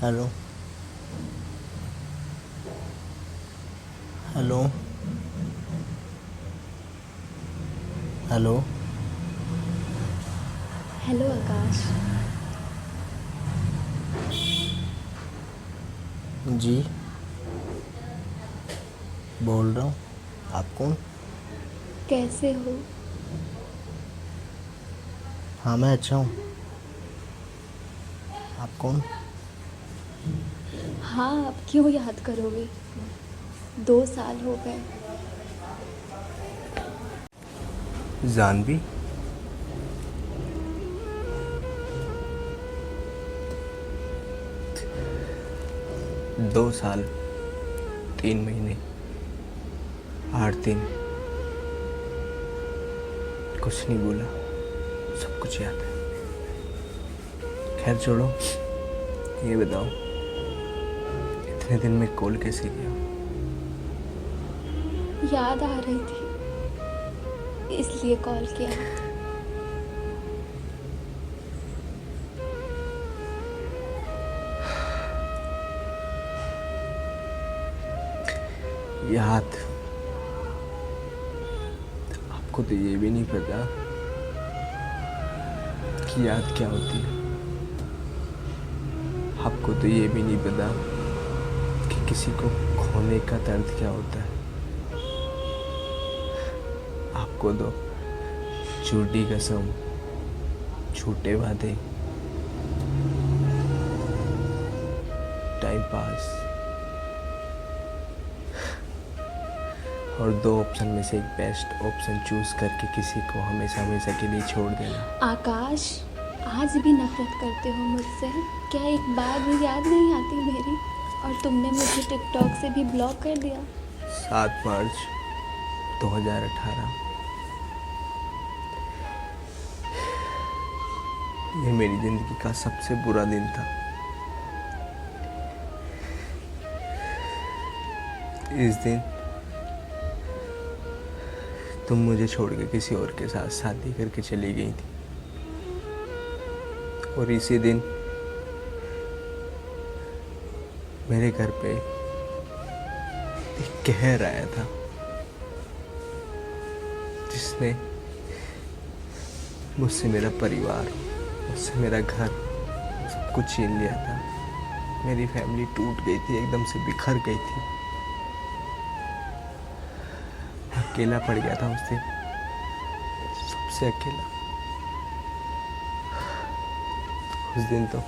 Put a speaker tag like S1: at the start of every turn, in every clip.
S1: Hello. Hello. Hello.
S2: Hello आकाश।
S1: जी, बोल रहा हूँ। आप कौन?
S2: कैसे हो?
S1: हाँ, मैं अच्छा हूँ। आप कौन?
S2: हाँ, अब क्यों याद करोगे? 2 साल हो गए।
S1: जानवी। 2 साल, 3 महीने, 8 दिन, कुछ नहीं बोला, सब कुछ याद है। खैर छोड़ो, ये बताओ, इतने दिन में कॉल कैसे किया?
S2: याद आ रही थी, इसलिए कॉल किया।
S1: याद? आपको तो ये भी नहीं पता कि याद क्या होती है। आपको तो ये भी नहीं पता कि किसी को खोने का दर्द क्या होता है। आपको तो झूठी कसम, झूठे वादे, टाइम पास और 2 ऑप्शन में से एक बेस्ट ऑप्शन चूज करके किसी को हमेशा हमेशा के लिए छोड़ देना।
S2: आकाश, आज भी नफरत करते हो मुझसे? क्या एक बार भी याद नहीं आती मेरी? और तुमने मुझे टिकटॉक से भी ब्लॉक कर दिया।
S1: 7 मार्च 2018, ये मेरी ज़िंदगी का सबसे बुरा दिन था। इस दिन तुम मुझे छोड़ के किसी और के साथ शादी करके चली गई थी, और इसी दिन मेरे घर पे एक कहर आया था जिसने मुझसे मेरा परिवार, मुझसे मेरा घर, सब कुछ छीन लिया था। मेरी फैमिली टूट गई थी, एकदम से बिखर गई थी। अकेला पड़ गया था उस दिन, सबसे अकेला। उस दिन तो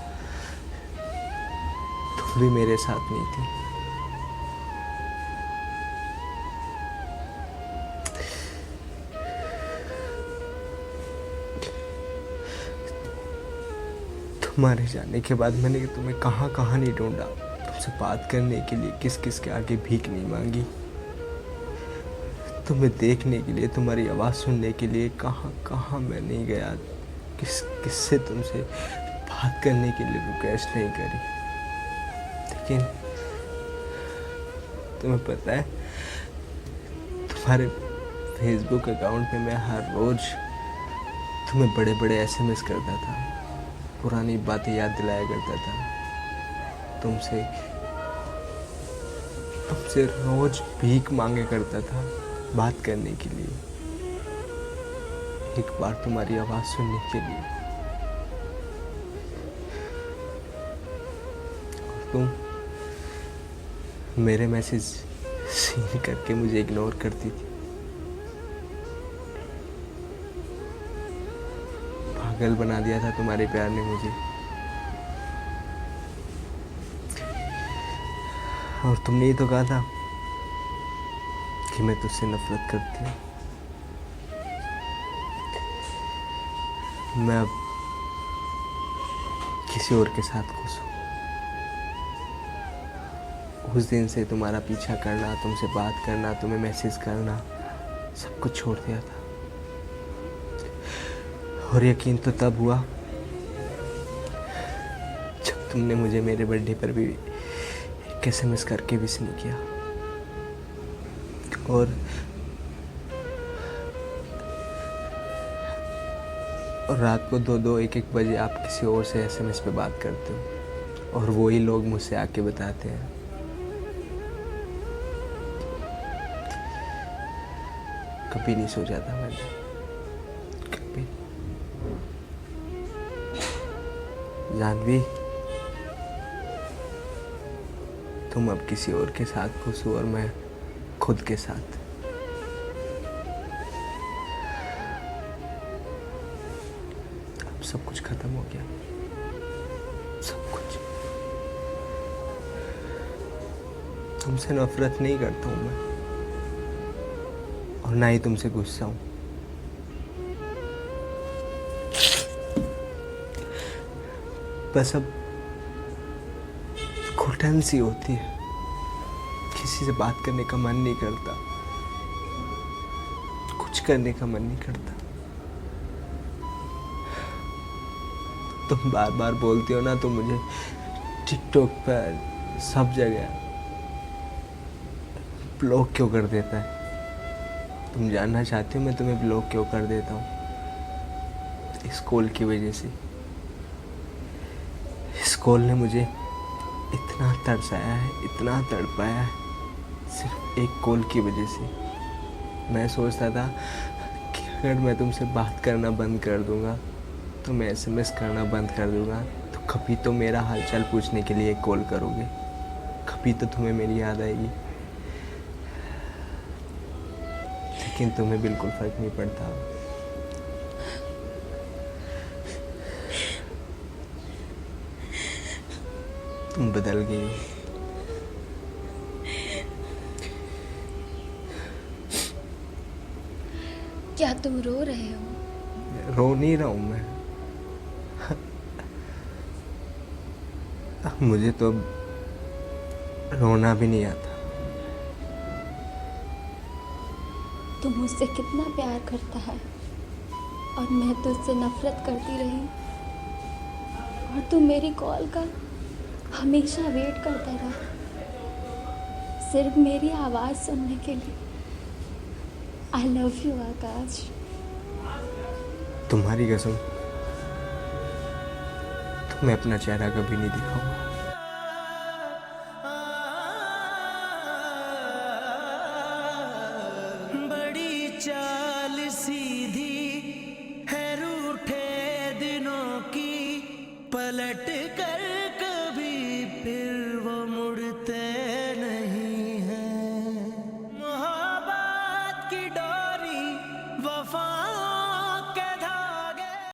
S1: तुम भी मेरे साथ नहीं थी। तुम्हारे जाने के बाद मैंने तुम्हें कहाँ कहाँ नहीं ढूंढा, तुमसे बात करने के लिए किस किस के आगे भीख नहीं मांगी, तुम्हें देखने के लिए, तुम्हारी आवाज़ सुनने के लिए कहाँ कहाँ मैं नहीं गया, किससे तुमसे बात करने के लिए रिक्वेस्ट नहीं करी। लेकिन तुम्हें पता है, तुम्हारे फेसबुक अकाउंट पे मैं हर रोज़ तुम्हें बड़े बड़े एसएमएस करता था, पुरानी बातें याद दिलाया करता था, तुमसे तुमसे रोज भीख मांगे करता था बात करने के लिए, एक बार तुम्हारी आवाज़ सुनने के लिए। और तुम मेरे मैसेज सीन करके मुझे इग्नोर करती थी। पागल बना दिया था तुम्हारे प्यार ने मुझे। और तुमने ही तो कहा था कि मैं तुझसे नफरत करती हूँ। मैं अब किसी और के साथ खुश हूँ। उस दिन से तुम्हारा पीछा करना, तुमसे बात करना, तुम्हें मैसेज करना, सब कुछ छोड़ दिया था। और यकीन तो तब हुआ जब तुमने मुझे मेरे बर्थडे पर भी एक एसएमएस करके विश नहीं किया, और रात को 2-2 1-1 बजे आप किसी और से एसएमएस पे बात करते हो। और वही लोग मुझसे आके बताते हैं कभी नहीं सोचा था मैंने, कभी। जानवी, तुम अब किसी और के साथ खुश हो और मैं खुद के साथ। अब सब कुछ खत्म हो गया, सब कुछ। तुमसे नफरत नहीं करता हूं मैं, और ना ही तुमसे गुस्सा हूं। बस अब घुटन सी होती है, किसी से बात करने का मन नहीं करता, कुछ करने का मन नहीं करता। तुम बार बार बोलती हो ना, तो मुझे टिकटॉक पर सब जगह ब्लॉक क्यों कर देता है। तुम जानना चाहते हो मैं तुम्हें ब्लॉक क्यों कर देता हूँ? इस कॉल की वजह से। इस कॉल ने मुझे इतना तरसाया है, इतना तड़पाया है, सिर्फ एक कॉल की वजह से। मैं सोचता था कि अगर मैं तुमसे बात करना बंद कर दूंगा, तो मैं SMS करना बंद कर दूंगा, तो कभी तो मेरा हालचाल पूछने के लिए कॉल करोगे, कभी तो तुम्हें मेरी याद आएगी। लेकिन तुम्हें बिल्कुल फर्क नहीं पड़ता। तुम बदल गई हो।
S2: क्या तुम रो रहे हो?
S1: रो नहीं रहा हूं मैं। मुझे तो अब रोना भी नहीं आता।
S2: तू मुझसे कितना प्यार करता है और मैं तुझसे नफरत करती रही, और तू मेरी कॉल का हमेशा वेट करता रहा, सिर्फ मेरी आवाज़ सुनने के लिए। आई लव यू आकाश।
S1: तुम्हारी कसम, तुम्हें अपना चेहरा कभी नहीं दिखाऊंगा।